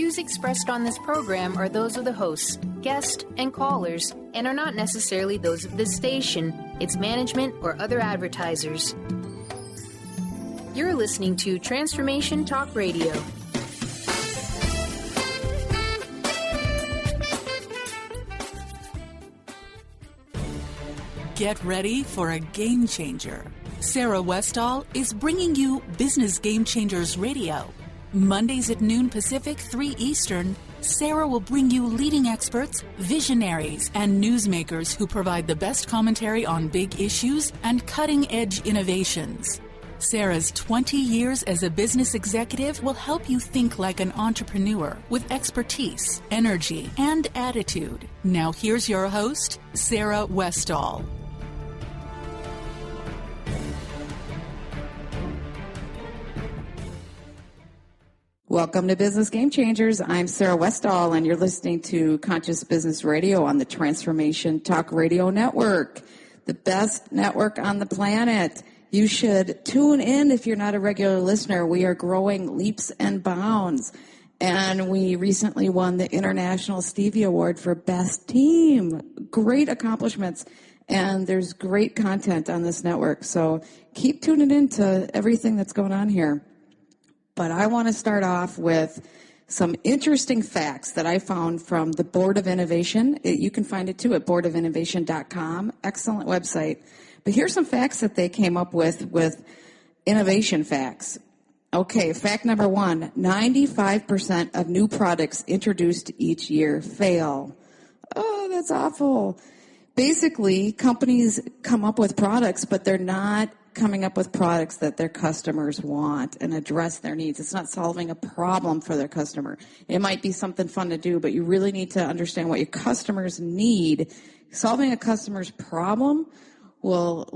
views expressed on this program are those of the hosts, guests, and callers, and are not necessarily those of this station, its management, or other advertisers. You're listening to Transformation Talk Radio. Get ready for a game changer. Sarah Westall is bringing you Business Game Changers Radio. Mondays at noon Pacific, 3 Eastern, Sarah will bring you leading experts, visionaries, and newsmakers who provide the best commentary on big issues and cutting-edge innovations. Sarah's 20 years as a business executive will help you think like an entrepreneur with expertise, energy, and attitude. Now here's your host, Sarah Westall. Welcome to Business Game Changers. I'm Sarah Westall, and you're listening to Conscious Business Radio on the Transformation Talk Radio Network, the best network on the planet. You should tune in if you're not a regular listener. We are growing leaps and bounds, and we recently won the International Stevie Award for Best Team. Great accomplishments, and there's great content on this network, so keep tuning in to everything that's going on here. But I want to start off with some interesting facts that I found from the Board of Innovation. You can find it too at boardofinnovation.com. Excellent website. But here's some facts that they came up with innovation facts. Okay, fact number 1, 95% of new products introduced each year fail. Oh, that's awful. Basically, companies come up with products, but they're not coming up with products that their customers want and address their needs. It's not solving a problem for their customer. It might be something fun to do, but you really need to understand what your customers need. Solving a customer's problem will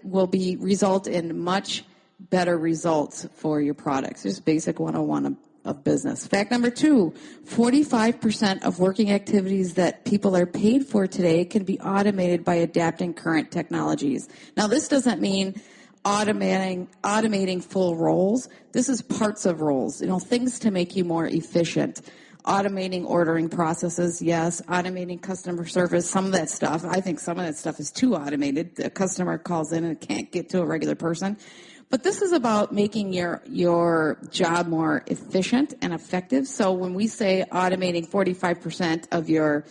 result in much better results for your products. Just basic 101 of business. Fact number 2, 45% of working activities that people are paid for today can be automated by adapting current technologies. Now, this doesn't mean automating full roles. This is parts of roles, things to make you more efficient. Automating ordering processes, yes. Automating customer service, some of that stuff. I think some of that stuff is too automated. The customer calls in and can't get to a regular person. But this is about making your job more efficient and effective. So when we say automating 45% of your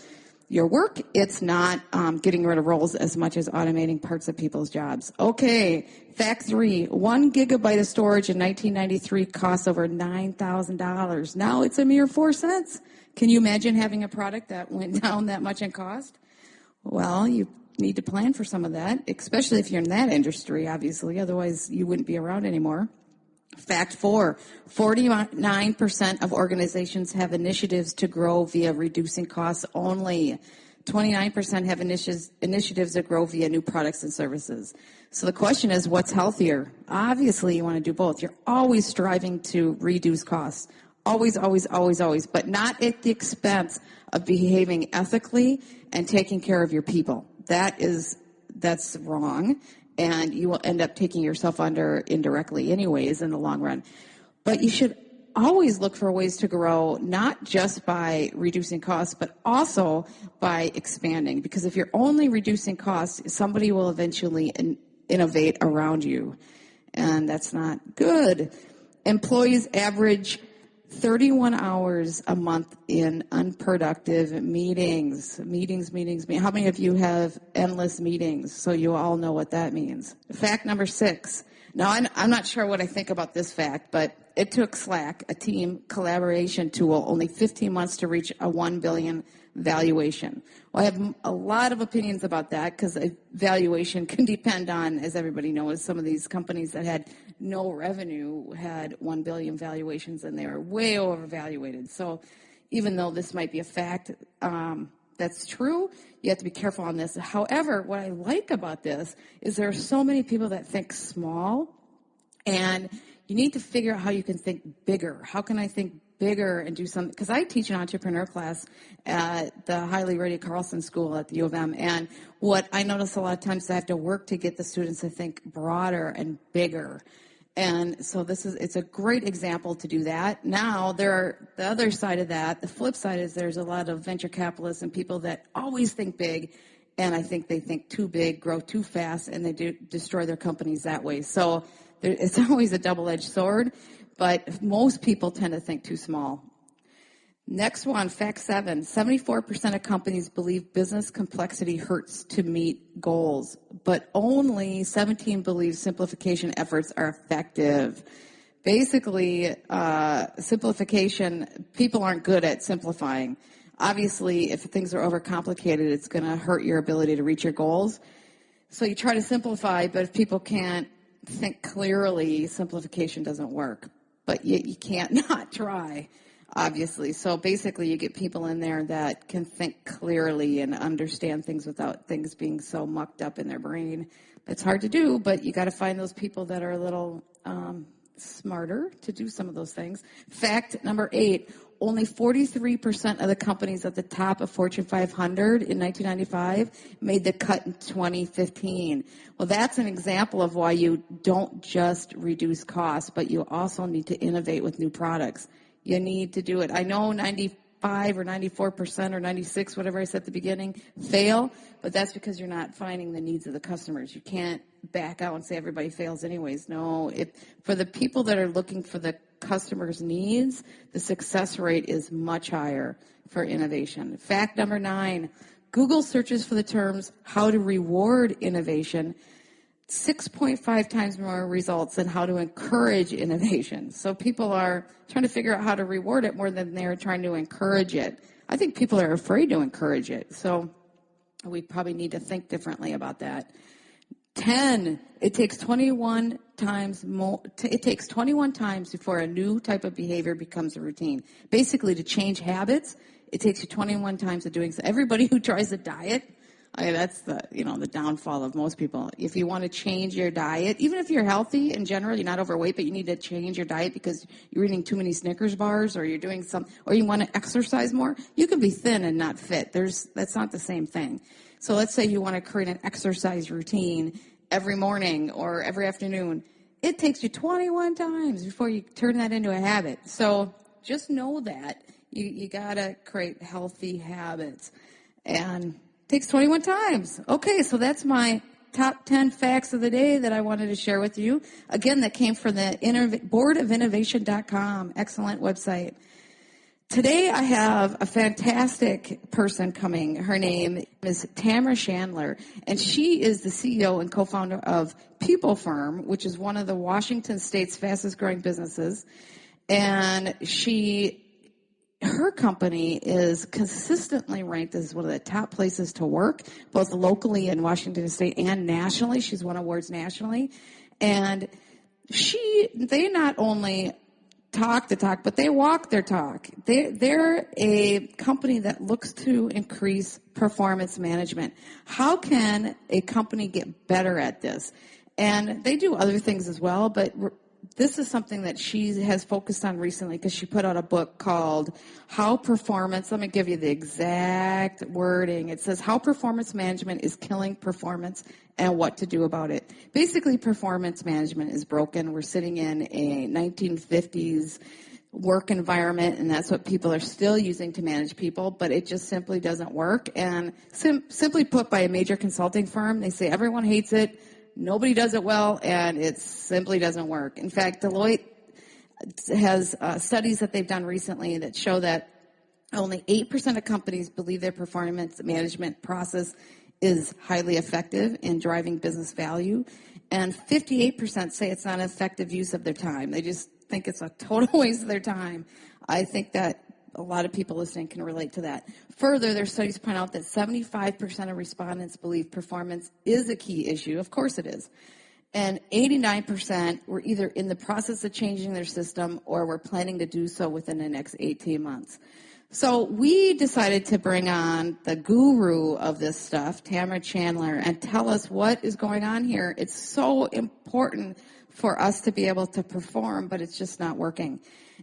work, it's not getting rid of roles as much as automating parts of people's jobs. Okay, fact 3, 1 gigabyte of storage in 1993 cost over $9,000. Now it's a mere 4 cents. Can you imagine having a product that went down that much in cost? Well, you need to plan for some of that, especially if you're in that industry, obviously. Otherwise, you wouldn't be around anymore. Fact 4, 49% of organizations have initiatives to grow via reducing costs only. 29% have initiatives that grow via new products and services. So the question is, what's healthier? Obviously, you want to do both. You're always striving to reduce costs. Always, always, always, always. But not at the expense of behaving ethically and taking care of your people. That's wrong. And you will end up taking yourself under indirectly anyways in the long run. But you should always look for ways to grow, not just by reducing costs, but also by expanding. Because if you're only reducing costs, somebody will eventually innovate around you. And that's not good. Employees average 31 hours a month in unproductive meetings. How many of you have endless meetings? So you all know what that means. Fact number 6. Now, I'm not sure what I think about this fact, but it took Slack, a team collaboration tool, only 15 months to reach a $1 billion valuation. Well, I have a lot of opinions about that because a valuation can depend on, as everybody knows, some of these companies that had no revenue had 1 billion valuations and they were way overvaluated. So even though this might be a fact that's true, you have to be careful on this. However, what I like about this is there are so many people that think small, and you need to figure out how you can think bigger. How can I think bigger and do something? Because I teach an entrepreneur class at the highly rated Carlson School at the U of M, and what I notice a lot of times is I have to work to get the students to think broader and bigger. And so it's a great example to do that. Now, the other side of that, the flip side is there's a lot of venture capitalists and people that always think big, and I think they think too big, grow too fast, and they destroy their companies that way. So it's always a double-edged sword, but most people tend to think too small. Next one, fact 7, 74% of companies believe business complexity hurts to meet goals, but only 17 believe simplification efforts are effective. Basically, simplification, people aren't good at simplifying. Obviously, if things are overcomplicated, it's going to hurt your ability to reach your goals. So you try to simplify, but if people can't think clearly, simplification doesn't work. But you can't not try. Obviously. So basically you get people in there that can think clearly and understand things without things being so mucked up in their brain. It's hard to do, but you got to find those people that are a little smarter to do some of those things. Fact number 8, only 43% of the companies at the top of Fortune 500 in 1995 made the cut in 2015. Well, that's an example of why you don't just reduce costs, but you also need to innovate with new products. You need to do it. I know 95 or 94% or 96, whatever I said at the beginning, fail, but that's because you're not finding the needs of the customers. You can't back out and say everybody fails anyways. No, for the people that are looking for the customers' needs, the success rate is much higher for innovation. Fact number 9, Google searches for the terms how to reward innovation 6.5 times more results than how to encourage innovation. So people are trying to figure out how to reward it more than they're trying to encourage it. I think people are afraid to encourage it. So we probably need to think differently about that. 10, it takes 21 times before a new type of behavior becomes a routine. Basically, to change habits, it takes you 21 times of doing so. Everybody who tries a diet, that's the downfall of most people. If you want to change your diet, even if you're healthy in general, you're not overweight, but you need to change your diet because you're eating too many Snickers bars or you're doing or you want to exercise more, you can be thin and not fit. That's not the same thing. So let's say you want to create an exercise routine every morning or every afternoon. It takes you 21 times before you turn that into a habit. So just know that you got to create healthy habits. And takes 21 times. Okay, so that's my top 10 facts of the day that I wanted to share with you. Again, that came from the boardofinnovation.com. Excellent website. Today I have a fantastic person coming. Her name is Tamara Chandler, and she is the CEO and co-founder of People Firm, which is one of the Washington State's fastest growing businesses. And her company is consistently ranked as one of the top places to work, both locally in Washington State and nationally. She's won awards nationally. And they not only talk the talk, but they walk their talk. They're a company that looks to increase performance management. How can a company get better at this? And they do other things as well, but this is something that she has focused on recently because she put out a book called How Performance, let me give you the exact wording. It says How Performance Management is Killing Performance and What to Do About It. Basically, performance management is broken. We're sitting in a 1950s work environment, and that's what people are still using to manage people, but it just simply doesn't work. And simply put, by a major consulting firm, they say everyone hates it. Nobody does it well, and it simply doesn't work. In fact, Deloitte has studies that they've done recently that show that only 8% of companies believe their performance management process is highly effective in driving business value, and 58% say it's not an effective use of their time. They just think it's a total waste of their time. I think that a lot of people listening can relate to that. Further, their studies point out that 75% of respondents believe performance is a key issue. Of course it is. And 89% were either in the process of changing their system or were planning to do so within the next 18 months. So we decided to bring on the guru of this stuff, Tamara Chandler, and tell us what is going on here. It's so important for us to be able to perform, but it's just not working.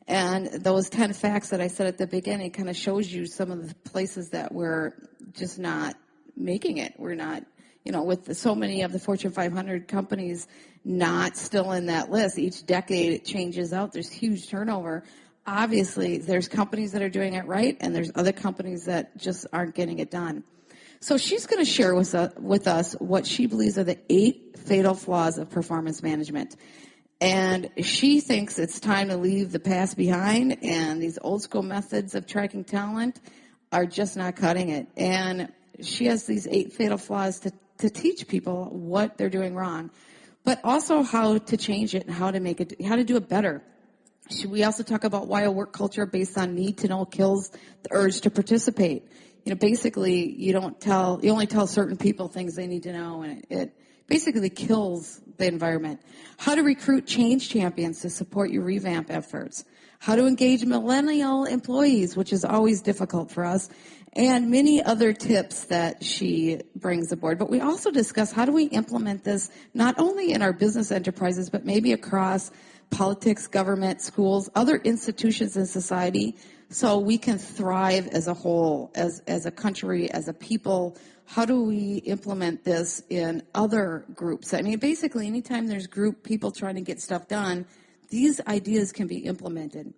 And those 10 facts that I said at the beginning kind of shows you some of the places that we're just not making it. We're not with so many of the Fortune 500 companies not still in that list, each decade it changes out. There's huge turnover. Obviously, there's companies that are doing it right, and there's other companies that just aren't getting it done. So she's going to share with us what she believes are the 8 fatal flaws of performance management. And she thinks it's time to leave the past behind, and these old school methods of tracking talent are just not cutting it. And she has these 8 fatal flaws to teach people what they're doing wrong, but also how to change it and how to do it better. We also talk about why a work culture based on need to know kills the urge to participate. Basically, you only tell certain people things they need to know, and it basically kills the environment. How to recruit change champions to support your revamp efforts. How to engage millennial employees, which is always difficult for us, and many other tips that she brings aboard. But we also discuss how do we implement this not only in our business enterprises, but maybe across politics, government, schools, other institutions in society, so we can thrive as a whole, as a country, as a people. How do we implement this in other groups? I mean, basically, anytime there's group people trying to get stuff done, these ideas can be implemented.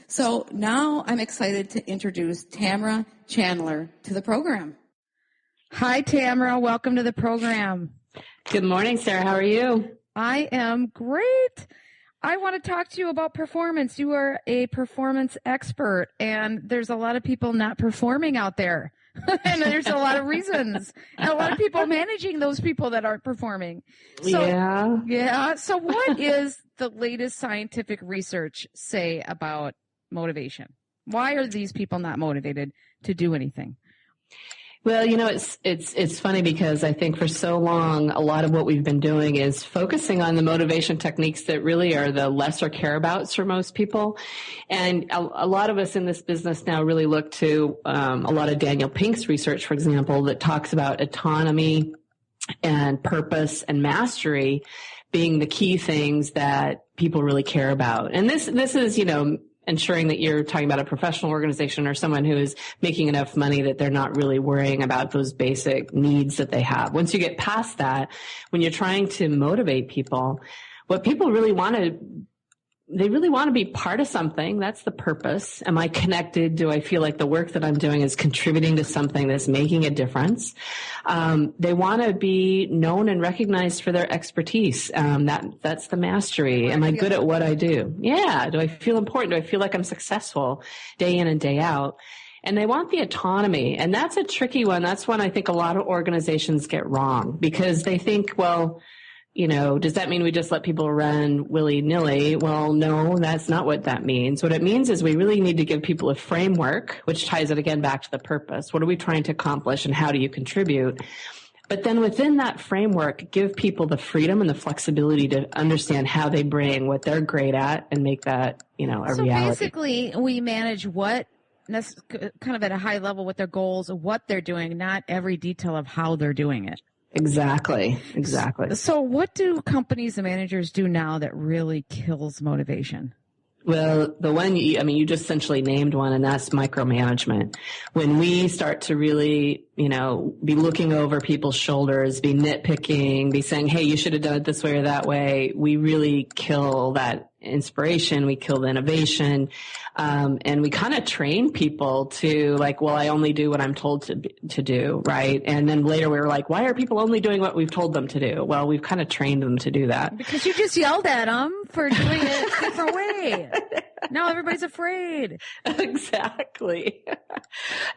So now I'm excited to introduce Tamara Chandler to the program. Hi, Tamara. Welcome to the program. Good morning, Sarah. How are you? I am great. I want to talk to you about performance. You are a performance expert, and there's a lot of people not performing out there. And there's a lot of reasons. And a lot of people managing those people that aren't performing. So, yeah. So what is the latest scientific research say about motivation? Why are these people not motivated to do anything? Well, it's funny because I think for so long, a lot of what we've been doing is focusing on the motivation techniques that really are the lesser careabouts for most people. And a lot of us in this business now really look to a lot of Daniel Pink's research, for example, that talks about autonomy and purpose and mastery being the key things that people really care about. And this is, ensuring that you're talking about a professional organization or someone who is making enough money that they're not really worrying about those basic needs that they have. Once you get past that, when you're trying to motivate people, what people really want to be part of something. That's the purpose. Am I connected? Do I feel like the work that I'm doing is contributing to something that's making a difference? They want to be known and recognized for their expertise. That's the mastery. Am I good at what I do? Yeah. Do I feel important? Do I feel like I'm successful day in and day out? And they want the autonomy. And that's a tricky one. That's one I think a lot of organizations get wrong because they think, well, does that mean we just let people run willy-nilly? Well, no, that's not what that means. What it means is we really need to give people a framework, which ties it again back to the purpose. What are we trying to accomplish and how do you contribute? But then within that framework, give people the freedom and the flexibility to understand how they bring what they're great at and make that, a reality. So basically, we manage what, kind of at a high level, what their goals, what they're doing, not every detail of how they're doing it. Exactly. So what do companies and managers do now that really kills motivation? Well, the one, you just essentially named one, and that's micromanagement. When we start to really, be looking over people's shoulders, be nitpicking, be saying, hey, you should have done it this way or that way, we really kill that inspiration, we kill the innovation, and we kind of train people to I only do what I'm told to do, right? And then later we were like, why are people only doing what we've told them to do? Well, we've kind of trained them to do that. Because you just yelled at them for doing it a different way. Now everybody's afraid. Exactly.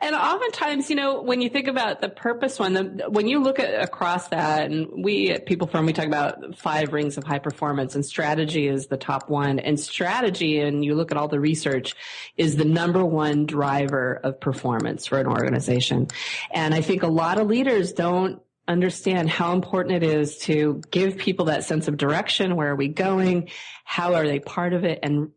And oftentimes, when you think about the purpose one, when you look across that, and we at People Firm, we talk about 5 rings of high performance, and strategy is the top one. And strategy, and you look at all the research, is the number one driver of performance for an organization. And I think a lot of leaders don't understand how important it is to give people that sense of direction. Where are we going? How are they part of it? And,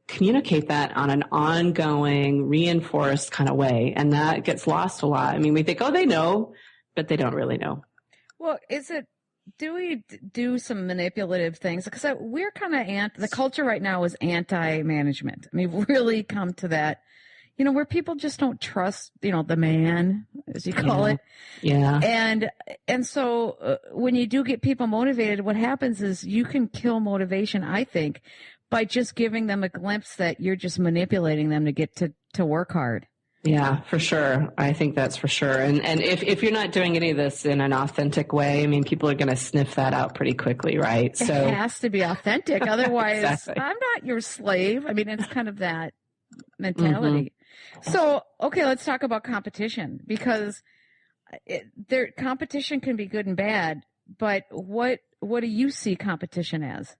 communicate that on an ongoing, reinforced kind of way. And that gets lost a lot. We think, they know, but they don't really know. Well, do we do some manipulative things? Because we're kind of the culture right now is anti-management. We've really come to that. where people just don't trust, the man, as you call it. Yeah. And so when you do get people motivated, what happens is you can kill motivation, I think, by just giving them a glimpse that you're just manipulating them to get to work hard. Yeah, for sure. I think that's for sure. And if you're not doing any of this in an authentic way, I mean, people are going to sniff that out pretty quickly, right? So it has to be authentic. Otherwise, exactly. I'm not your slave. I mean, it's kind of that mentality. Mm-hmm. So, okay, let's talk about competition, because competition can be good and bad, but what do you see competition as?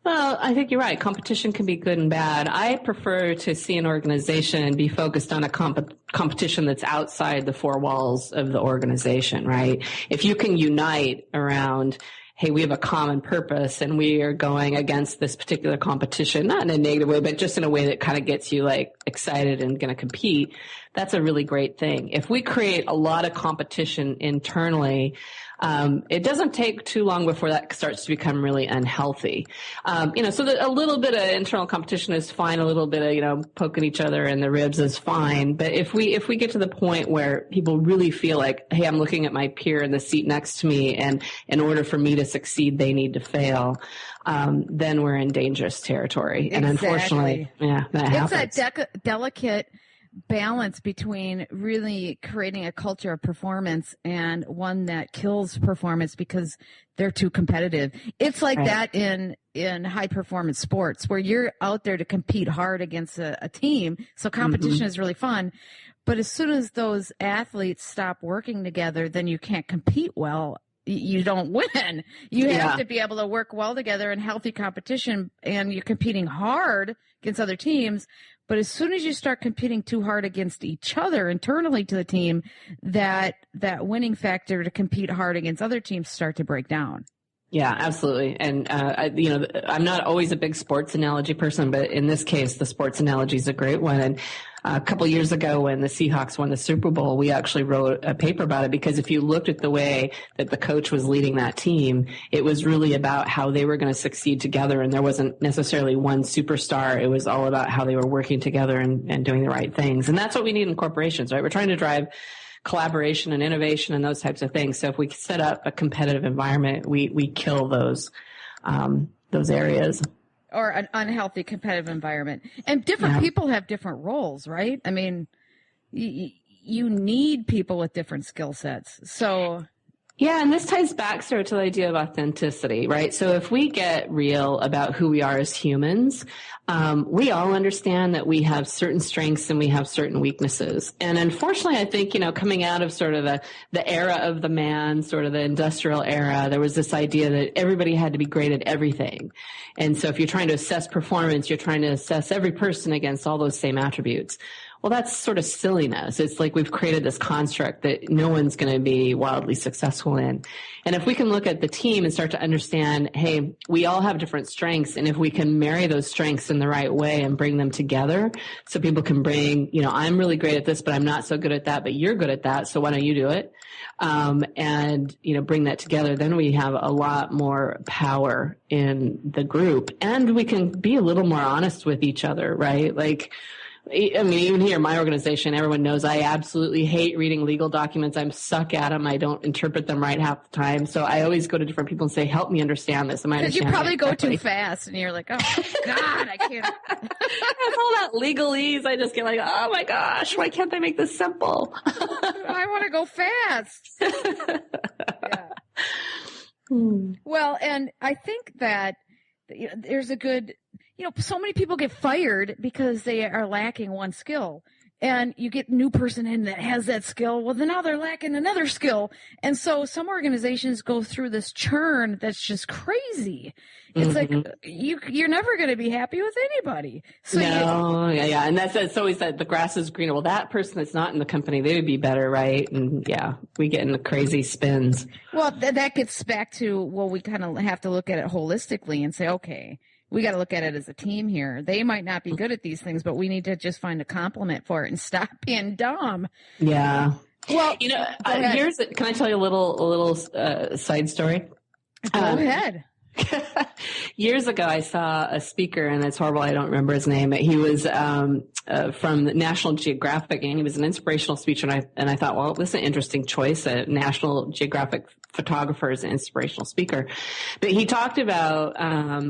Well, I think you're right. Competition can be good and bad. I prefer to see an organization and be focused on a competition that's outside the four walls of the organization, right? If you can unite around, hey, we have a common purpose and we are going against this particular competition, not in a negative way, but just in a way that kind of gets you like excited and going to compete, that's a really great thing. If we create a lot of competition internally, it doesn't take too long before that starts to become really unhealthy. So a little bit of internal competition is fine. A little bit of, poking each other in the ribs is fine. But if we get to the point where people really feel like, hey, I'm looking at my peer in the seat next to me, and in order for me to succeed, they need to fail, then we're in dangerous territory. Exactly. And unfortunately, that happens. It's that delicate balance between really creating a culture of performance and one that kills performance because they're too competitive. It's like that in high performance sports, where you're out there to compete hard against a team. So competition is really fun. But as soon as those athletes stop working together, then you can't compete well. You don't win. You have to be able to work well together in healthy competition, and you're competing hard against other teams. But as soon as you start competing too hard against each other internally to the team, that winning factor to compete hard against other teams start to break down. Yeah, absolutely. And, I'm not always a big sports analogy person, but in this case, the sports analogy is a great one. And a couple of years ago when the Seahawks won the Super Bowl, we actually wrote a paper about it, because if you looked at the way that the coach was leading that team, it was really about how they were going to succeed together. And there wasn't necessarily one superstar. It was all about how they were working together and doing the right things. And that's what we need in corporations, right? We're trying to drive collaboration and innovation and those types of things. So if we set up a competitive environment, we kill those areas. Or an unhealthy competitive environment. And different people have different roles, right? I mean, you need people with different skill sets. So yeah, and this ties back sort of to the idea of authenticity, right? So if we get real about who we are as humans, we all understand that we have certain strengths and we have certain weaknesses. And unfortunately, I think, coming out of sort of the era of the man, sort of the industrial era, there was this idea that everybody had to be great at everything. And so if you're trying to assess performance, you're trying to assess every person against all those same attributes. Well, that's sort of silliness. It's like we've created this construct that no one's going to be wildly successful in. And if we can look at the team and start to understand, hey, we all have different strengths, and if we can marry those strengths in the right way and bring them together so people can bring, I'm really great at this, but I'm not so good at that, but you're good at that, so why don't you do it? And bring that together, then we have a lot more power in the group, and we can be a little more honest with each other, right? Like, I mean, even here, my organization, everyone knows I absolutely hate reading legal documents. I'm suck at them. I don't interpret them right half the time. So I always go to different people and say, help me understand this. Because you probably go too fast and you're like, oh, God, I can't. That's all that legalese. I just get like, oh, my gosh, why can't they make this simple? I want to go fast. Well, and I think that there's a good... so many people get fired because they are lacking one skill, and you get a new person in that has that skill. Well, then now they're lacking another skill. And so some organizations go through this churn that's just crazy. It's like you're never going to be happy with anybody. So yeah. And that's always that the grass is greener. Well, that person that's not in the company, they would be better, right? And we get into crazy spins. Well, that gets back to, we kind of have to look at it holistically and say, okay, we got to look at it as a team here. They might not be good at these things, but we need to just find a compliment for it and stop being dumb. Yeah. Well, can I tell you a little side story? Go ahead. Years ago, I saw a speaker, and it's horrible, I don't remember his name. He was from National Geographic, and he was an inspirational speaker. And I thought, well, this is an interesting choice. A National Geographic photographer is an inspirational speaker. But he talked about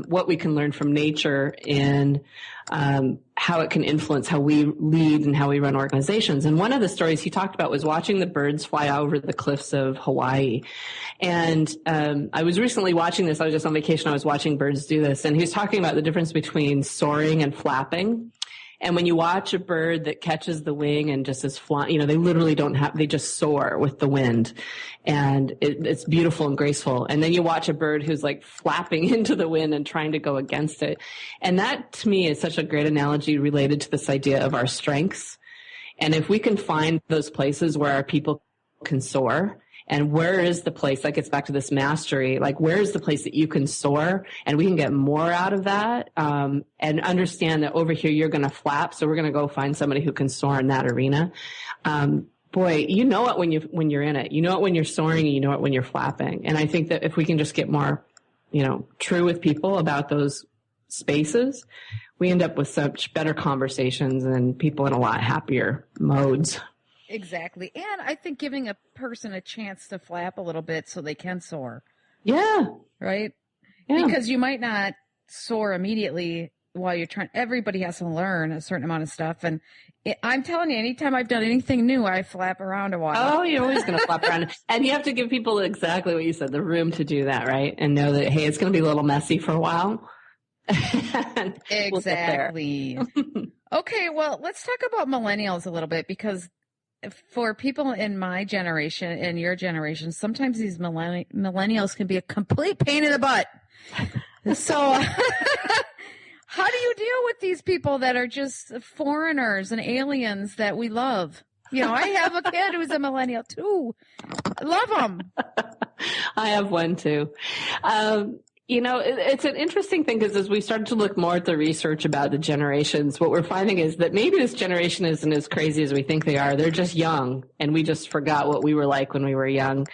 what we can learn from nature and how it can influence how we lead and how we run organizations. And one of the stories he talked about was watching the birds fly over the cliffs of Hawaii. And I was recently watching this. I was just on vacation. I was watching birds do this. And he was talking about the difference between soaring and flapping. And when you watch a bird that catches the wing and just is flying, they literally they just soar with the wind. And it's beautiful and graceful. And then you watch a bird who's like flapping into the wind and trying to go against it. And that to me is such a great analogy related to this idea of our strengths. And if we can find those places where our people can soar, and where is the place, that gets back to this mastery, like where is the place that you can soar and we can get more out of that, and understand that over here you're going to flap, so we're going to go find somebody who can soar in that arena. Boy, you know it when you're in it. You know it when you're soaring, and you know it when you're flapping. And I think that if we can just get more, true with people about those spaces, we end up with such better conversations and people in a lot happier modes. Exactly. And I think giving a person a chance to flap a little bit so they can soar. Yeah. Right? Yeah. Because you might not soar immediately while you're trying. Everybody has to learn a certain amount of stuff. And I'm telling you, anytime I've done anything new, I flap around a while. Oh, you're always going to flap around. And you have to give people exactly what you said, the room to do that, right? And know that, hey, it's going to be a little messy for a while. Exactly. Okay, well, let's talk about millennials a little bit, because for people in my generation and your generation, sometimes these millennials can be a complete pain in the butt. So how do you deal with these people that are just foreigners and aliens that we love? I have a kid who's a millennial too. I love them. I have one too. It's an interesting thing, because as we started to look more at the research about the generations, what we're finding is that maybe this generation isn't as crazy as we think they are. They're just young, and we just forgot what we were like when we were young.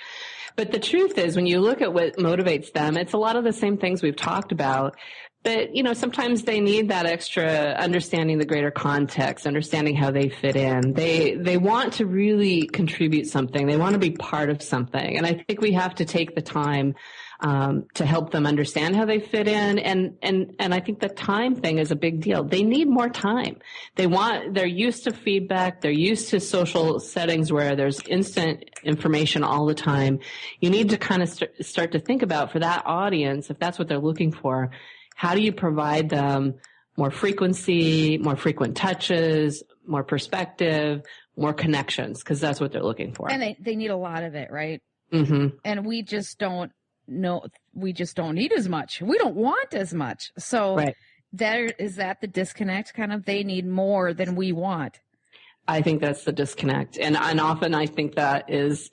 But the truth is, when you look at what motivates them, it's a lot of the same things we've talked about. But, sometimes they need that extra understanding the greater context, understanding how they fit in. They want to really contribute something. They want to be part of something. And I think we have to take the time to help them understand how they fit in. And I think the time thing is a big deal. They need more time. They're used to feedback. They're used to social settings where there's instant information all the time. You need to kind of start to think about, for that audience, if that's what they're looking for, how do you provide them more frequency, more frequent touches, more perspective, more connections? Because that's what they're looking for. And they need a lot of it, right? Mm-hmm. And we just don't need as much. We don't want as much. So right. Is that the disconnect kind of? They need more than we want. I think that's the disconnect. And often I think that is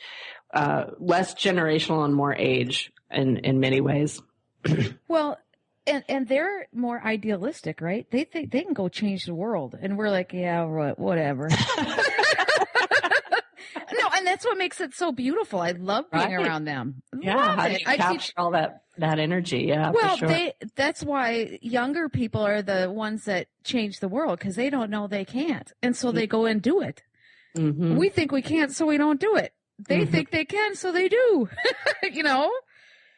less generational and more age in many ways. Well, and they're more idealistic, right? They think they can go change the world. And we're like, yeah, whatever. No, and that's what makes it so beautiful. I love being around them. Yeah, how do you capture all that energy? Yeah, well, for sure. That's why younger people are the ones that change the world, because they don't know they can't. And so they go and do it. Mm-hmm. We think we can't, so we don't do it. They think they can, so they do.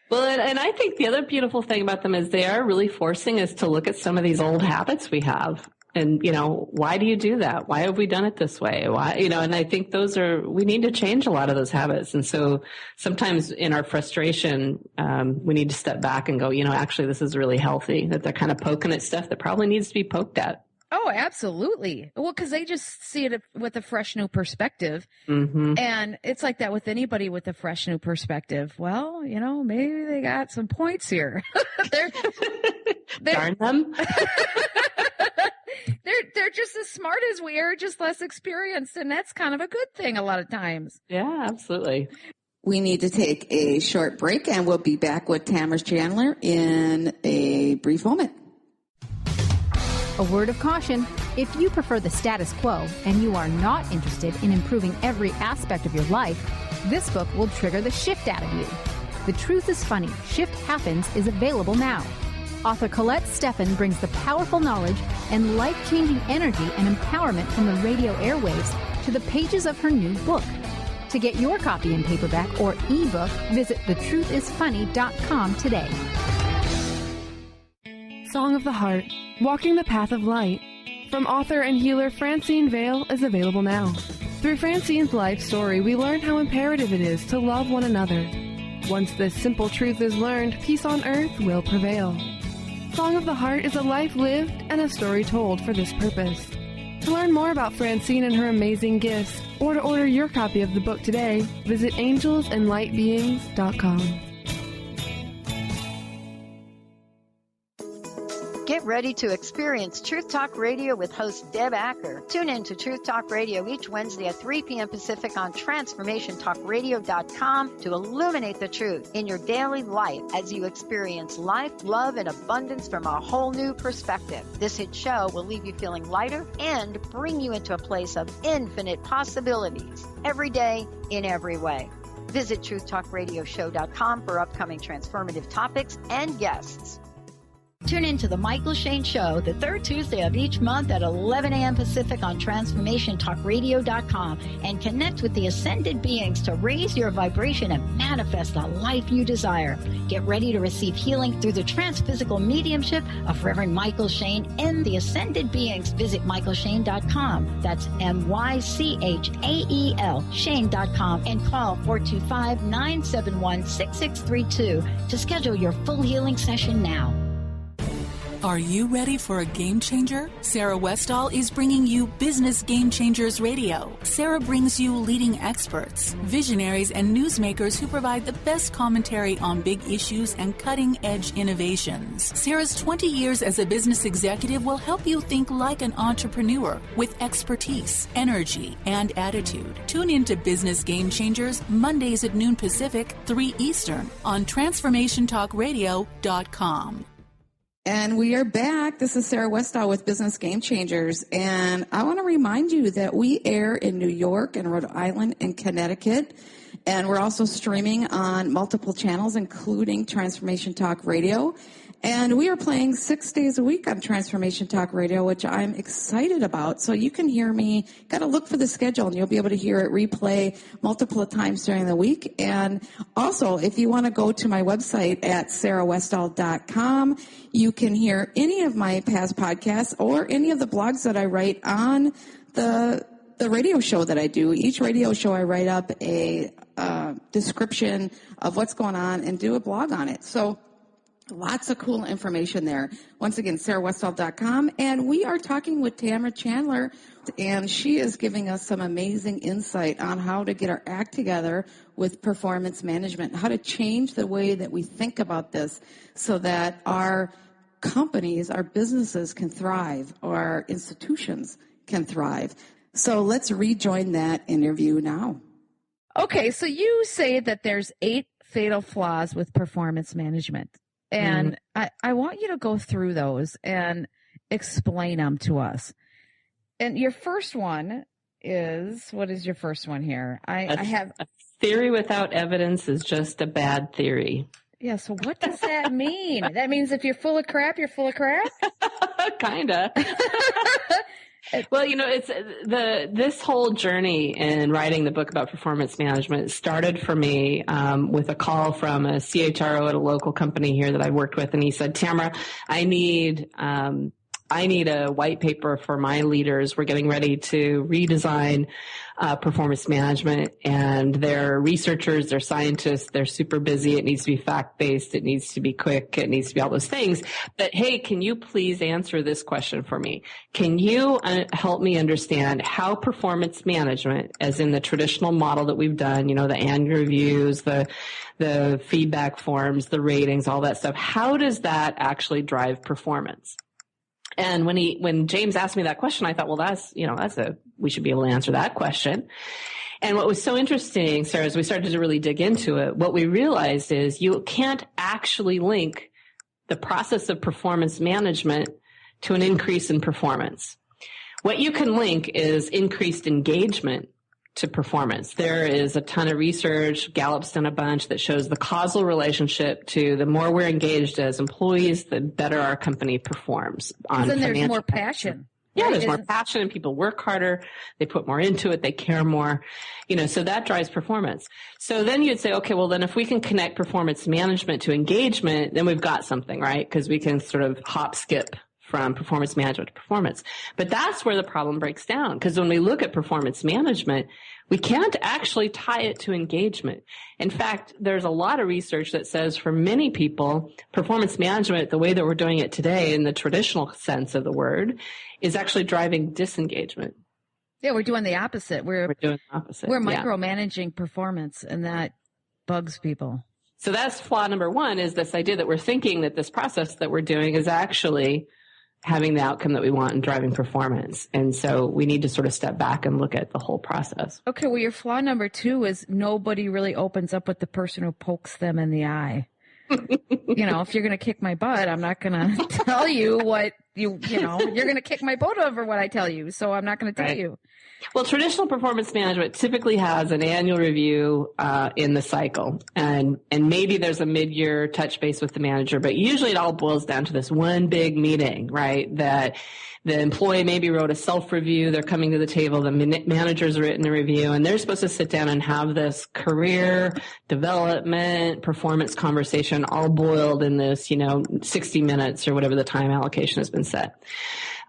Well, and I think the other beautiful thing about them is they are really forcing us to look at some of these old habits we have. And, why do you do that? Why have we done it this way? Why, and I think we need to change a lot of those habits. And so sometimes in our frustration, we need to step back and go, actually, this is really healthy, that they're kind of poking at stuff that probably needs to be poked at. Oh, absolutely. Well, because they just see it with a fresh new perspective. Mm-hmm. And it's like that with anybody with a fresh new perspective. Well, maybe they got some points here. Darn them. They're just as smart as we are, just less experienced. And that's kind of a good thing a lot of times. Yeah, absolutely. We need to take a short break, and we'll be back with Tamara Chandler in a brief moment. A word of caution: if you prefer the status quo and you are not interested in improving every aspect of your life, this book will trigger the shift out of you. The Truth is Funny, Shift Happens is available now. Author Colette Steffen brings the powerful knowledge and life-changing energy and empowerment from the radio airwaves to the pages of her new book. To get your copy in paperback or ebook, visit thetruthисfunny.com today. Song of the Heart, Walking the Path of Light, from author and healer Francine Vale, is available now. Through Francine's life story, we learn how imperative it is to love one another. Once this simple truth is learned, peace on earth will prevail. Song of the Heart is a life lived and a story told for this purpose. To learn more about Francine and her amazing gifts, or to order your copy of the book today, visit angelsandlightbeings.com. Get ready to experience Truth Talk Radio with host Deb Acker. Tune in to Truth Talk Radio each Wednesday at 3 p.m. Pacific on TransformationTalkRadio.com to illuminate the truth in your daily life as you experience life, love, and abundance from a whole new perspective. This hit show will leave you feeling lighter and bring you into a place of infinite possibilities every day in every way. Visit TruthTalkRadioshow.com for upcoming transformative topics and guests. Tune in to The Michael Shane Show, the third Tuesday of each month at 11 a.m. Pacific on TransformationTalkRadio.com and connect with the ascended beings to raise your vibration and manifest the life you desire. Get ready to receive healing through the transphysical mediumship of Reverend Michael Shane and the ascended beings. Visit MichaelShane.com. That's MyChael, Shane.com, and call 425-971-6632 to schedule your full healing session now. Are you ready for a game changer? Sarah Westall is bringing you Business Game Changers Radio. Sarah brings you leading experts, visionaries, and newsmakers who provide the best commentary on big issues and cutting-edge innovations. Sarah's 20 years as a business executive will help you think like an entrepreneur with expertise, energy, and attitude. Tune in to Business Game Changers Mondays at noon Pacific, 3 Eastern on TransformationTalkRadio.com. And we are back. This is Sarah Westall with Business Game Changers. And I want to remind you that we air in New York and Rhode Island and Connecticut. And we're also streaming on multiple channels, including Transformation Talk Radio. And we are playing 6 days a week on Transformation Talk Radio, which I'm excited about. So you can hear me. Got to look for the schedule, and you'll be able to hear it replay multiple times during the week. And also, if you want to go to my website at sarahwestall.com, you can hear any of my past podcasts or any of the blogs that I write on the radio show that I do. Each radio show, I write up a description of what's going on and do a blog on it. So lots of cool information there. Once again, sarahwestall.com. And we are talking with Tamara Chandler, and she is giving us some amazing insight on how to get our act together with performance management, how to change the way that we think about this so that our companies, our businesses can thrive, or our institutions can thrive. So let's rejoin that interview now. Okay, so you say that there's 8 fatal flaws with performance management. And I want you to go through those and explain them to us. And your first one is, what is your first one here? I have a theory without evidence is just a bad theory. Yeah, so what does that mean? That means if you're full of crap, you're full of crap? Kinda. Well, you know, it's this whole journey in writing the book about performance management started for me with a call from a CHRO at a local company here that I worked with, and he said, "Tamara, I need a white paper for my leaders. We're getting ready to redesign performance management, and they're researchers, they're scientists, they're super busy. It needs to be fact-based. It needs to be quick. It needs to be all those things. But hey, can you please answer this question for me? Can you help me understand how performance management, as in the traditional model that we've done, you know, the annual reviews, the feedback forms, the ratings, all that stuff, how does that actually drive performance?" And when James asked me that question, I thought, well, we should be able to answer that question. And what was so interesting, Sarah, as we started to really dig into it, what we realized is you can't actually link the process of performance management to an increase in performance. What you can link is increased engagement to performance. There is a ton of research, Gallup's done a bunch, that shows the causal relationship to the more we're engaged as employees, the better our company performs. Then there's more passion. Yeah, there's more passion and people work harder. They put more into it. They care more, so that drives performance. So then you'd say, okay, well then if we can connect performance management to engagement, then we've got something, right? Because we can sort of hop skip from performance management to performance. But that's where the problem breaks down. Because when we look at performance management, we can't actually tie it to engagement. In fact, there's a lot of research that says for many people, performance management, the way that we're doing it today in the traditional sense of the word, is actually driving disengagement. Yeah, we're doing the opposite. We're doing the opposite. We're micromanaging performance, and that bugs people. So that's flaw number one, is this idea that we're thinking that this process that we're doing is actually having the outcome that we want and driving performance. And so we need to sort of step back and look at the whole process. Okay, well, your flaw number two is nobody really opens up with the person who pokes them in the eye. If you're going to kick my butt, I'm not going to tell you what you're going to kick my butt over what I tell you. So I'm not going to tell you. Well, traditional performance management typically has an annual review in the cycle, and maybe there's a mid-year touch base with the manager, but usually it all boils down to this one big meeting, right? That the employee maybe wrote a self-review, they're coming to the table, the manager's written a review, and they're supposed to sit down and have this career development, performance conversation all boiled in this, 60 minutes or whatever the time allocation has been set.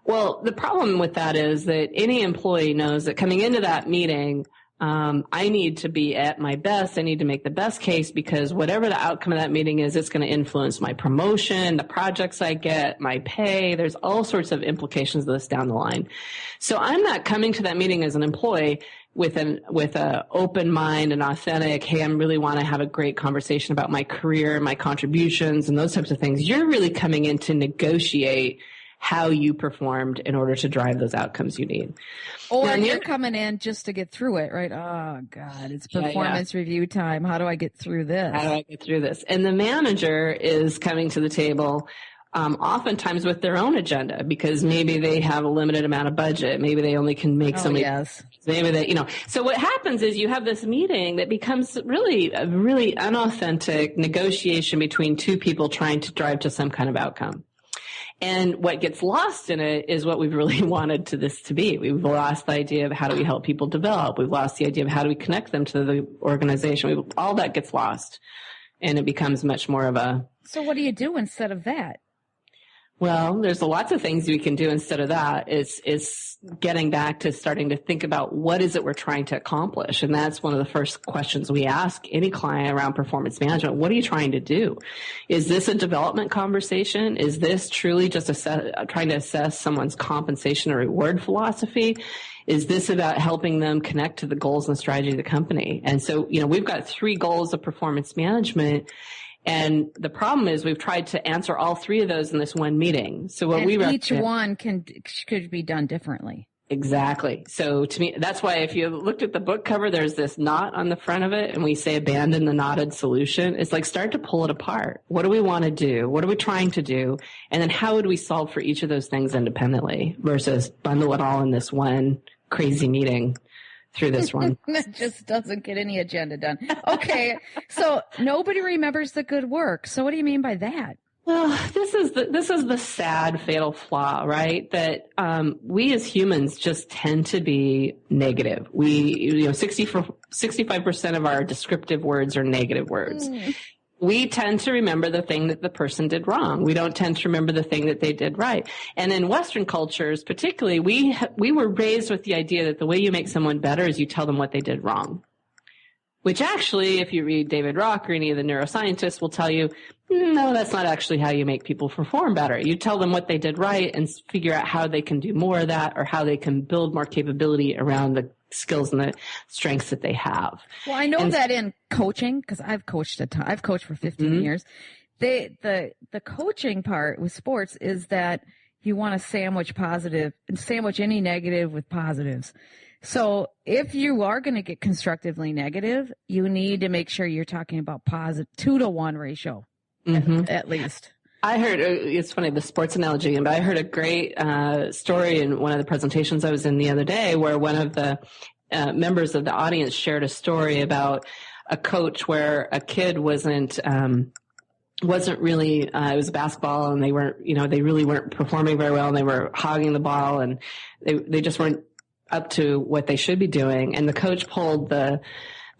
Well, the problem with that is that any employee knows that coming into that meeting, I need to be at my best. I need to make the best case, because whatever the outcome of that meeting is, it's going to influence my promotion, the projects I get, my pay. There's all sorts of implications of this down the line. So I'm not coming to that meeting as an employee with a open mind and authentic, hey, I really want to have a great conversation about my career, my contributions, and those types of things. You're really coming in to negotiate how you performed in order to drive those outcomes you need. Or you're coming in just to get through it, right? Oh, God, it's performance review time. How do I get through this? How do I get through this? And the manager is coming to the table oftentimes with their own agenda, because maybe they have a limited amount of budget. Maybe they only can make so many. Yes. Maybe they, So what happens is you have this meeting that becomes really a really unauthentic negotiation between two people trying to drive to some kind of outcome. And what gets lost in it is what we've really wanted this to be. We've lost the idea of how do we help people develop. We've lost the idea of how do we connect them to the organization. All that gets lost, and it becomes much more of a... So what do you do instead of that? Well, there's lots of things we can do instead of that. It's getting back to starting to think about what is it we're trying to accomplish. And that's one of the first questions we ask any client around performance management. What are you trying to do? Is this a development conversation? Is this truly just trying to assess someone's compensation or reward philosophy? Is this about helping them connect to the goals and strategy of the company? And so, we've got 3 goals of performance management. And the problem is we've tried to answer all 3 of those in this one meeting. So what each one could be done differently. Exactly. So to me, that's why if you looked at the book cover, there's this knot on the front of it, and we say abandon the knotted solution. It's like start to pull it apart. What do we want to do? What are we trying to do? And then how would we solve for each of those things independently versus bundle it all in this one crazy meeting through this one. That just doesn't get any agenda done. Okay, so nobody remembers the good work. So what do you mean by that? Well, this is the sad, fatal flaw, right? That we as humans just tend to be negative. 65% of our descriptive words are negative words. We tend to remember the thing that the person did wrong. We don't tend to remember the thing that they did right. And in Western cultures, particularly, we were raised with the idea that the way you make someone better is you tell them what they did wrong. Which actually, if you read David Rock or any of the neuroscientists, will tell you, no, that's not actually how you make people perform better. You tell them what they did right and figure out how they can do more of that, or how they can build more capability around the skills and the strengths that they have. Well, I know that in coaching, because I've coached I've coached for 15 years. The coaching part with sports is that you want to sandwich any negative with positives. So if you are going to get constructively negative, you need to make sure you're talking about 2-to-1 ratio, at least. I heard, it's funny, the sports analogy, but I heard a great story in one of the presentations I was in the other day where one of the members of the audience shared a story about a coach where a kid wasn't really, it was basketball and they really weren't performing very well and they were hogging the ball and they just weren't up to what they should be doing. And the coach pulled the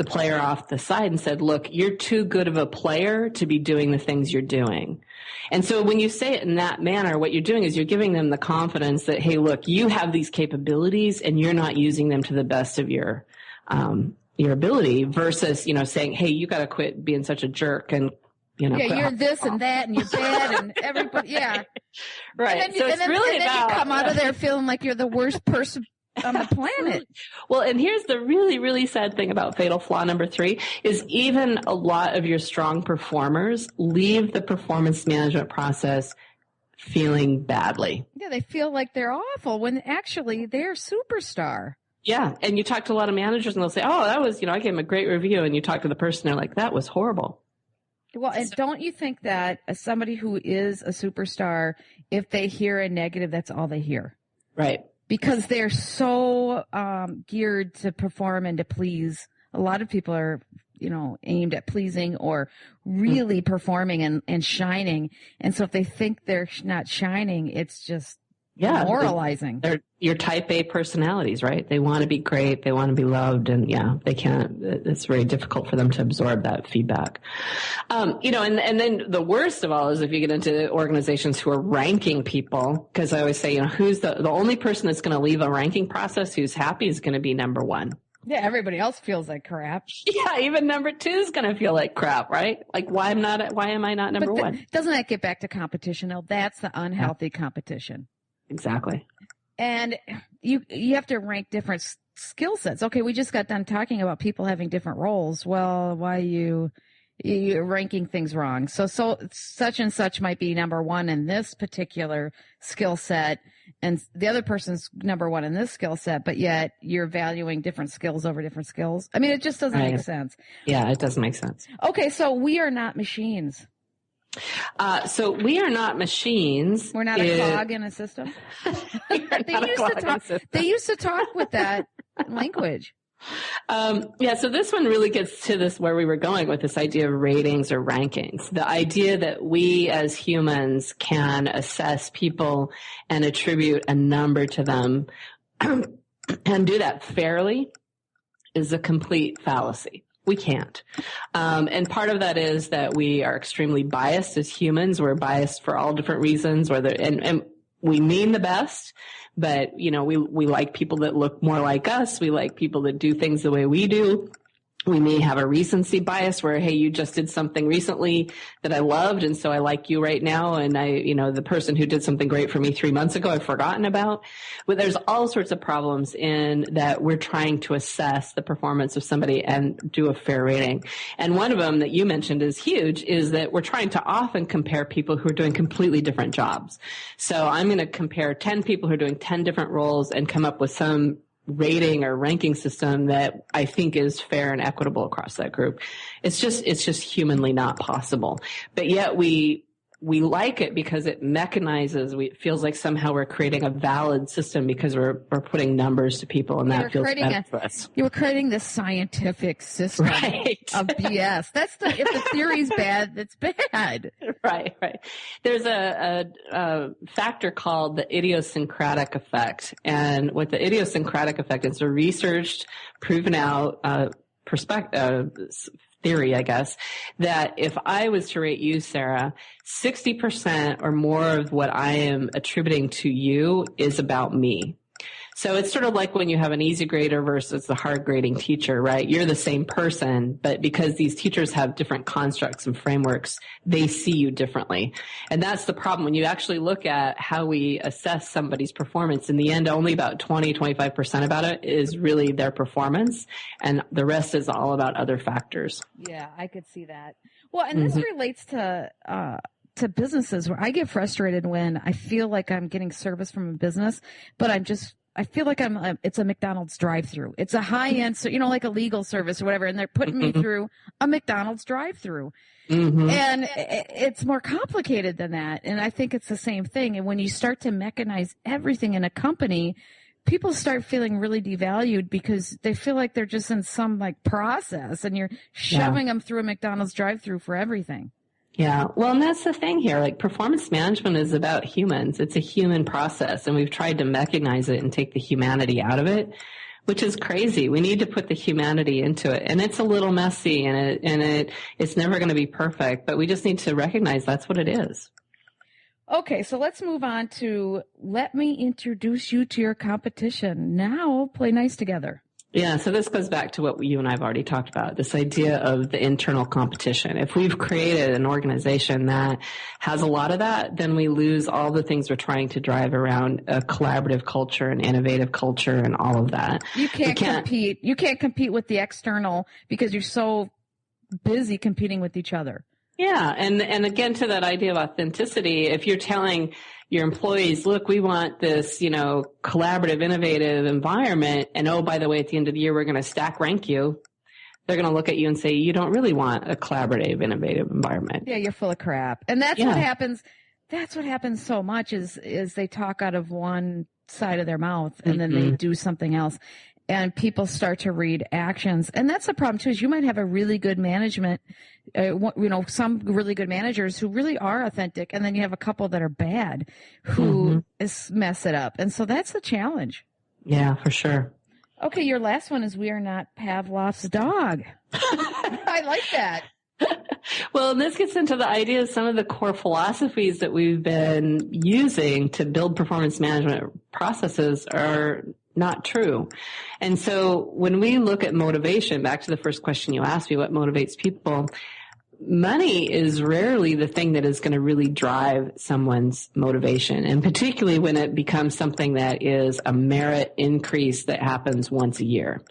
player off the side and said, look, you're too good of a player to be doing the things you're doing. And so when you say it in that manner, what you're doing is you're giving them the confidence that, hey, look, you have these capabilities and you're not using them to the best of your ability versus, saying, hey, you got to quit being such a jerk and, you're this and that and you're bad and everybody, yeah. Right. And then, you come out of there feeling like you're the worst person on the planet. Well, and here's the really, really sad thing about fatal flaw number 3 is even a lot of your strong performers leave the performance management process feeling badly. Yeah, they feel like they're awful when actually they're superstar. Yeah, and you talk to a lot of managers and they'll say, oh, that was, I gave them a great review, and you talk to the person, they're like, that was horrible. Well, and don't you think that as somebody who is a superstar, if they hear a negative, that's all they hear? Right. Because they're so geared to perform and to please. A lot of people are, aimed at pleasing or really performing and shining. And so if they think they're not shining, it's just demoralizing. They're your type A personalities, right? They want to be great. They want to be loved. And they can't, it's very difficult for them to absorb that feedback. And then the worst of all is if you get into organizations who are ranking people, because I always say, who's the only person that's going to leave a ranking process who's happy is going to be number 1. Yeah, everybody else feels like crap. Yeah, even number 2 is going to feel like crap, right? Like, why am I not number 1? Doesn't that get back to competition, though? That's the unhealthy competition. Exactly. And you have to rank different skill sets. Okay, we just got done talking about people having different roles. Well, why you're ranking things wrong? So such and such might be number 1 in this particular skill set, and the other person's number 1 in this skill set, but yet you're valuing different skills over different skills. I mean, it just doesn't make sense. Yeah, it doesn't make sense. Okay, so we are not machines. So we are not machines. We're not a cog in a system. They used to talk with that language. So this one really gets to this where we were going with this idea of ratings or rankings. The idea that we as humans can assess people and attribute a number to them and do that fairly is a complete fallacy. We can't. And part of that is that we are extremely biased as humans. We're biased for all different reasons, and we mean the best, but we like people that look more like us. We like people that do things the way we do. We may have a recency bias where, hey, you just did something recently that I loved, and so I like you right now, and the person who did something great for me 3 months ago, I've forgotten about. But there's all sorts of problems in that we're trying to assess the performance of somebody and do a fair rating. And one of them that you mentioned is huge, is that we're trying to often compare people who are doing completely different jobs. So I'm going to compare 10 people who are doing 10 different roles and come up with some rating or ranking system that I think is fair and equitable across that group. It's just humanly not possible. But yet we like it because it mechanizes. It feels like somehow we're creating a valid system because we're putting numbers to people, and that feels better for us. You were creating this scientific system of BS. If the theory's bad, that's bad. Right. There's a factor called the idiosyncratic effect, and what the idiosyncratic effect is, a researched, proven out theory, I guess, that if I was to rate you, Sarah, 60% or more of what I am attributing to you is about me. So it's sort of like when you have an easy grader versus the hard grading teacher, right? You're the same person, but because these teachers have different constructs and frameworks, they see you differently. And that's the problem. When you actually look at how we assess somebody's performance, in the end, only about 20-25% about it is really their performance, and the rest is all about other factors. Yeah, I could see that. Well, and this relates to businesses where I get frustrated when I feel like I'm getting service from a business, but I feel like it's a McDonald's drive-through. It's a high-end, so, like a legal service or whatever, and they're putting me through a McDonald's drive-through. And it's more complicated than that. And I think it's the same thing. And when you start to mechanize everything in a company, people start feeling really devalued because they feel like they're just in some like process and you're shoving them through a McDonald's drive-through for everything. Yeah. Well, and that's the thing here. Like, performance management is about humans. It's a human process, and we've tried to mechanize it and take the humanity out of it, which is crazy. We need to put the humanity into it, and it's a little messy, and it's never going to be perfect, but we just need to recognize that's what it is. Okay, so let's move on to let me introduce you to your competition. Now, play nice together. Yeah, so this goes back to what you and I have already talked about, this idea of the internal competition. If we've created an organization that has a lot of that, then we lose all the things we're trying to drive around a collaborative culture and innovative culture and all of that. You can't compete. You can't compete with the external because you're so busy competing with each other. Yeah, and again, to that idea of authenticity, if you're telling your employees, look, we want this, collaborative, innovative environment, and oh, by the way, at the end of the year, we're going to stack rank you, they're going to look at you and say, you don't really want a collaborative, innovative environment. Yeah, you're full of crap. And that's what happens. That's what happens so much is they talk out of one side of their mouth and then they do something else. And people start to read actions. And that's the problem, too, is you might have a really good management, some really good managers who really are authentic. And then you have a couple that are bad who mess it up. And so that's the challenge. Yeah, for sure. Okay, your last one is we are not Pavlov's dog. I like that. Well, and this gets into the idea of some of the core philosophies that we've been using to build performance management processes are not true. And so when we look at motivation, back to the first question you asked me, what motivates people, money is rarely the thing that is going to really drive someone's motivation, and particularly when it becomes something that is a merit increase that happens once a year.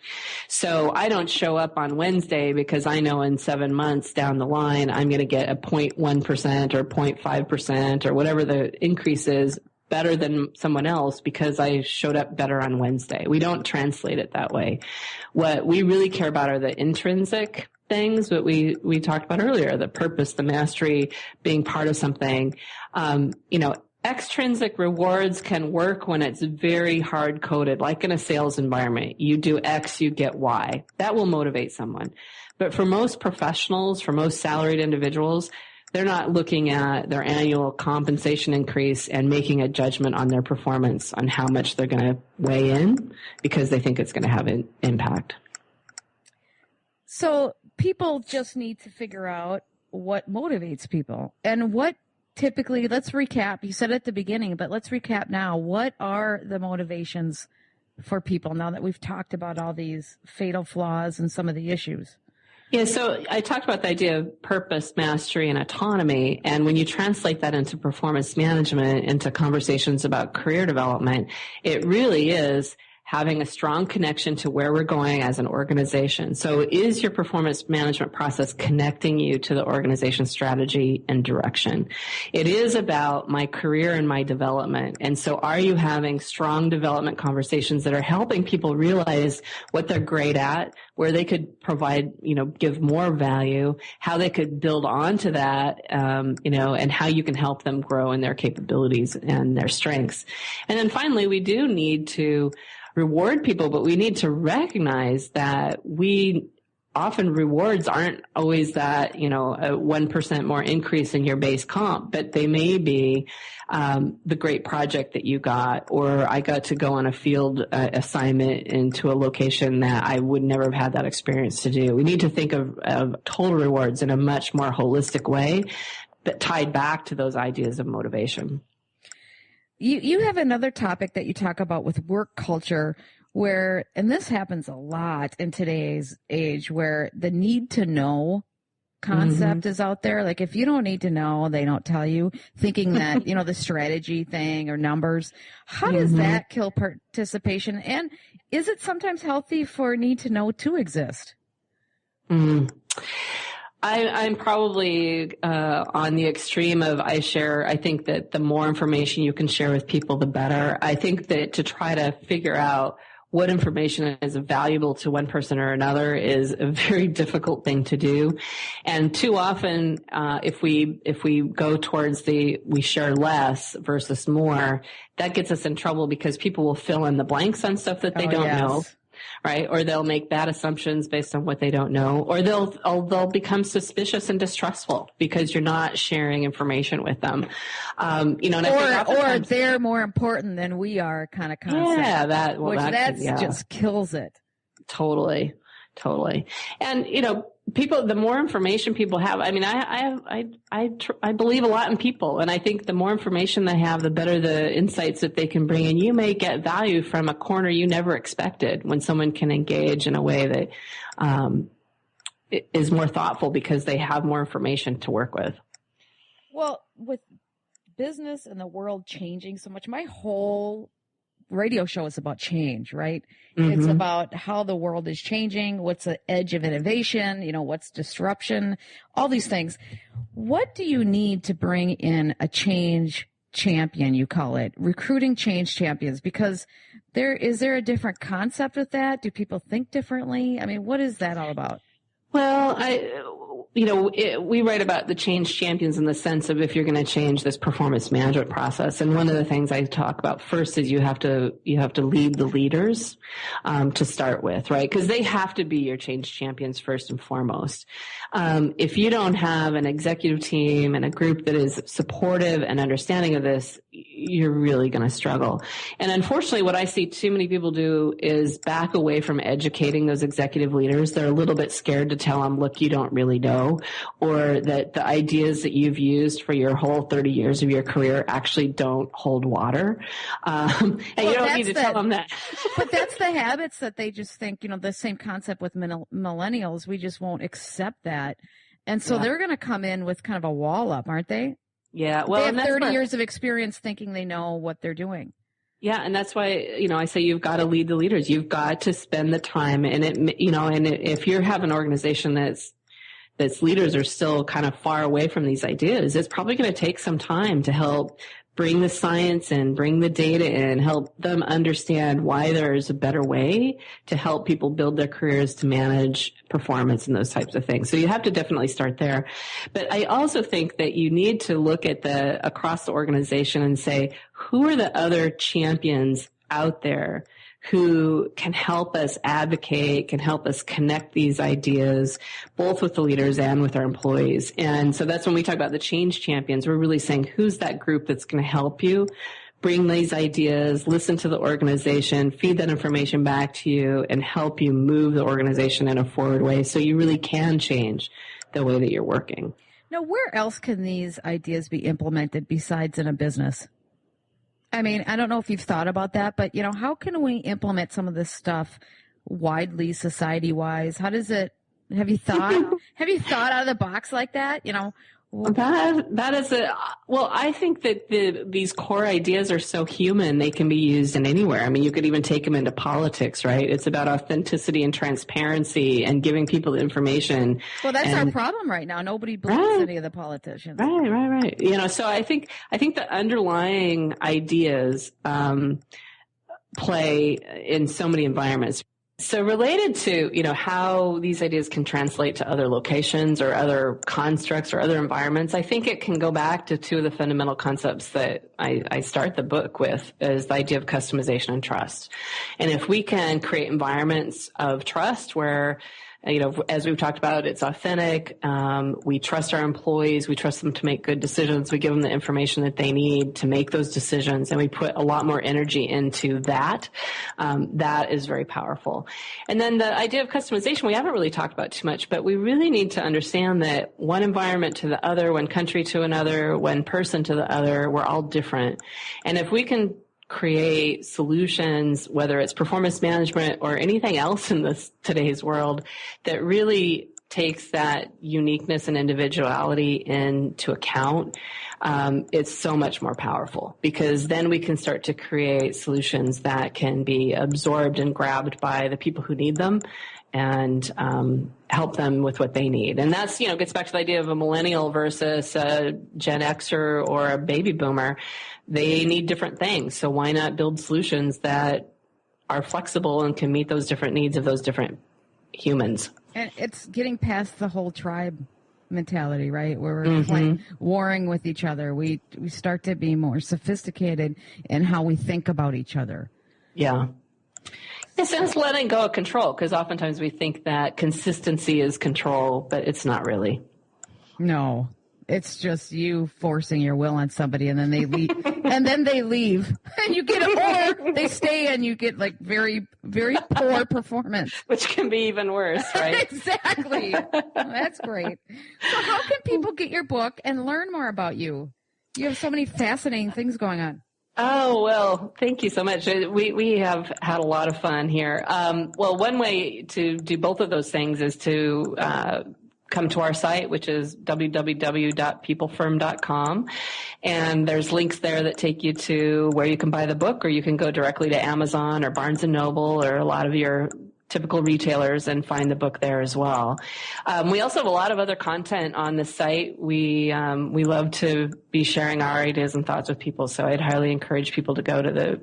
So I don't show up on Wednesday because I know in 7 months down the line I'm going to get a 0.1% or 0.5% or whatever the increase is better than someone else because I showed up better on Wednesday. We don't translate it that way. What we really care about are the intrinsic things that we talked about earlier, the purpose, the mastery, being part of something. Extrinsic rewards can work when it's very hard coded, like in a sales environment. You do X, you get Y. That will motivate someone. But for most professionals, for most salaried individuals, they're not looking at their annual compensation increase and making a judgment on their performance on how much they're going to weigh in because they think it's going to have an impact. So people just need to figure out what motivates people and what typically, let's recap. You said at the beginning, but let's recap now. What are the motivations for people now that we've talked about all these fatal flaws and some of the issues? Yeah, so I talked about the idea of purpose, mastery, and autonomy. And when you translate that into performance management, into conversations about career development, it really is having a strong connection to where we're going as an organization. So is your performance management process connecting you to the organization strategy and direction? It is about my career and my development. And so are you having strong development conversations that are helping people realize what they're great at, where they could provide, give more value, how they could build onto that, and how you can help them grow in their capabilities and their strengths. And then finally, we do need to reward people, but we need to recognize that rewards aren't always that, a 1% more increase in your base comp, but they may be the great project that you got, or I got to go on a field assignment into a location that I would never have had that experience to do. We need to think of total rewards in a much more holistic way, but tied back to those ideas of motivation. You have another topic that you talk about with work culture where, and this happens a lot in today's age, where the need to know concept is out there. Like if you don't need to know, they don't tell you, thinking that, the strategy thing or numbers. How does that kill participation? And is it sometimes healthy for need to know to exist? I'm probably on the extreme of I think that the more information you can share with people, the better. I think that to try to figure out what information is valuable to one person or another is a very difficult thing to do. And too often, if we go towards we share less versus more, that gets us in trouble because people will fill in the blanks on stuff that they don't know. Right. Or they'll make bad assumptions based on what they don't know, or they'll become suspicious and distrustful because you're not sharing information with them. And or they're more important than we are kind of concept. Yeah. That just kills it. Totally. And, the more information people have, I mean, I believe a lot in people, and I think the more information they have, the better the insights that they can bring. And you may get value from a corner you never expected when someone can engage in a way that is more thoughtful because they have more information to work with. Well, with business and the world changing so much, my whole radio show is about change, right? Mm-hmm. It's about how the world is changing, what's the edge of innovation, what's disruption, all these things. What do you need to bring in a change champion, you call it, recruiting change champions? Because is there a different concept with that? Do people think differently? I mean, what is that all about? Well, we write about the change champions in the sense of if you're going to change this performance management process. And one of the things I talk about first is you have to lead the leaders, to start with, right? Because they have to be your change champions first and foremost. If you don't have an executive team and a group that is supportive and understanding of this, you're really going to struggle. And unfortunately, what I see too many people do is back away from educating those executive leaders. They're a little bit scared to tell them, look, you don't really know, or that the ideas that you've used for your whole 30 years of your career actually don't hold water. And you don't need to tell them that. But that's the habits that they just think, the same concept with millennials. We just won't accept that. And so they're going to come in with kind of a wall up, aren't they? Yeah. Well, they have 30 years of experience thinking they know what they're doing. Yeah. And that's why, I say you've got to lead the leaders. You've got to spend the time and if you have an organization that's leaders are still kind of far away from these ideas, it's probably going to take some time to help bring the science in, bring the data in, help them understand why there's a better way to help people build their careers to manage performance and those types of things. So you have to definitely start there. But I also think that you need to look at across the organization and say, who are the other champions out there who can help us advocate, can help us connect these ideas, both with the leaders and with our employees. And so that's when we talk about the change champions. We're really saying, who's that group that's going to help you bring these ideas, listen to the organization, feed that information back to you, and help you move the organization in a forward way so you really can change the way that you're working. Now, where else can these ideas be implemented besides in a business? I mean, I don't know if you've thought about that, but, how can we implement some of this stuff widely, society-wise? How does it, have you thought out of the box like that? That is I think that these core ideas are so human, they can be used in anywhere. I mean, you could even take them into politics, right? It's about authenticity and transparency and giving people the information. Well, that's our problem right now. Nobody believes any of the politicians. Right. So I think the underlying ideas, play in so many environments. So related to, how these ideas can translate to other locations or other constructs or other environments, I think it can go back to two of the fundamental concepts that I start the book with, is the idea of customization and trust. And if we can create environments of trust where, as we've talked about, it's authentic. We trust our employees. We trust them to make good decisions. We give them the information that they need to make those decisions, and we put a lot more energy into that. That is very powerful. And then the idea of customization, we haven't really talked about too much, but we really need to understand that one environment to the other, one country to another, one person to the other, we're all different. And if we can create solutions, whether it's performance management or anything else in today's world, that really takes that uniqueness and individuality into account, it's so much more powerful, because then we can start to create solutions that can be absorbed and grabbed by the people who need them and help them with what they need. And that's, gets back to the idea of a millennial versus a Gen Xer or a baby boomer. They need different things. So why not build solutions that are flexible and can meet those different needs of those different humans. And it's getting past the whole tribe mentality, right? Where we're warring with each other. We start to be more sophisticated in how we think about each other. Yeah. Yes, and it's letting go of control, because oftentimes we think that consistency is control, but it's not really. No, it's just you forcing your will on somebody, and then they leave, and you get or they stay, and you get like very, very poor performance, which can be even worse, right? Exactly. That's great. So, how can people get your book and learn more about you? You have so many fascinating things going on. Oh, well, thank you so much. We have had a lot of fun here. Well, one way to do both of those things is to come to our site, which is www.peoplefirm.com. And there's links there that take you to where you can buy the book, or you can go directly to Amazon or Barnes & Noble or a lot of your typical retailers and find the book there as well. We also have a lot of other content on the site. We love to be sharing our ideas and thoughts with people, so I'd highly encourage people to go to the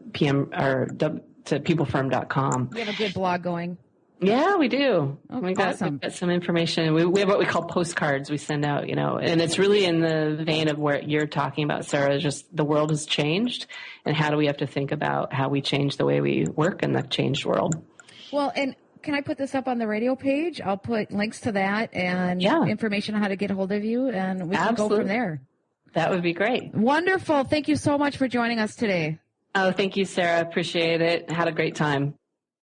to peoplefirm.com. We have a good blog going. Yeah, we do. Oh, we got some information. We have what we call postcards we send out, and it's really in the vein of what you're talking about, Sarah. Just the world has changed, and how do we have to think about how we change the way we work in the changed world. Well, and can I put this up on the radio page? I'll put links to that and information on how to get a hold of you, and we can go from there. That would be great. Wonderful. Thank you so much for joining us today. Oh, thank you, Sarah. Appreciate it. Had a great time.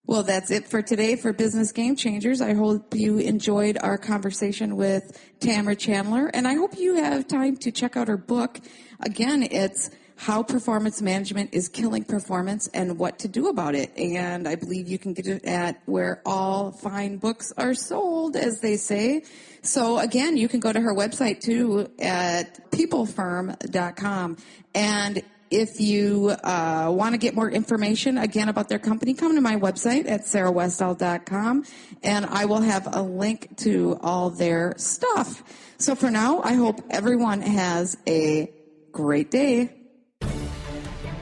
Well, that's it for today for Business Game Changers. I hope you enjoyed our conversation with Tamara Chandler, and I hope you have time to check out her book. Again, it's How Performance Management is Killing Performance and What to Do About It. And I believe you can get it at where all fine books are sold, as they say. So again, you can go to her website too at peoplefirm.com. And if you want to get more information, again, about their company, come to my website at sarahwestall.com, and I will have a link to all their stuff. So for now, I hope everyone has a great day.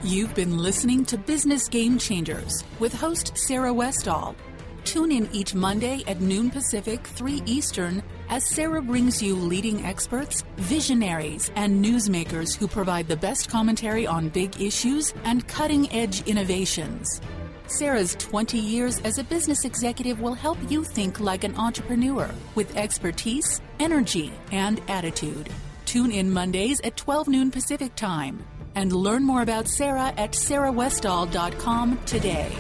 You've been listening to Business Game Changers with host Sarah Westall. Tune in each Monday at noon Pacific, 3 Eastern, as Sarah brings you leading experts, visionaries, and newsmakers who provide the best commentary on big issues and cutting-edge innovations. Sarah's 20 years as a business executive will help you think like an entrepreneur with expertise, energy, and attitude. Tune in Mondays at 12 noon Pacific Time and learn more about Sarah at sarahwestall.com today.